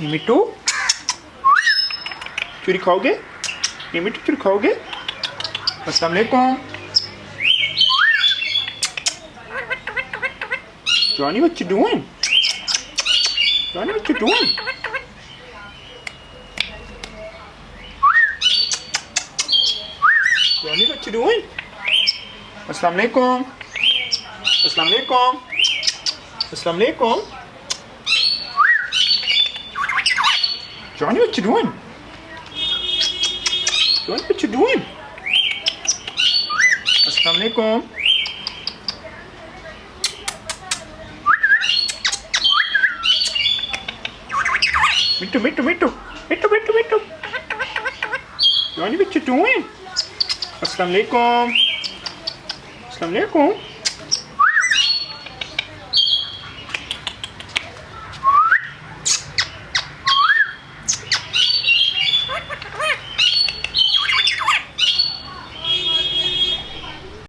ये मिट्टू चूरी खाओगे? ये मिट्टू चूरी खाओगे? अस्सलाम वालेकुम। Johnny, what you doing? Johnny, what you doing? Johnny, what you doing? Assalamu alaikum. Assalamu alaikum. Assalamu alaikum. Johnny, what you doing? Johnny, what you doing? Assalamu alaikum. Mittu, Mittu, Mittu. Mittu, Mittu, Mittu. Johnny, what you doing? Assalamu alaikum. Assalamu alaikum.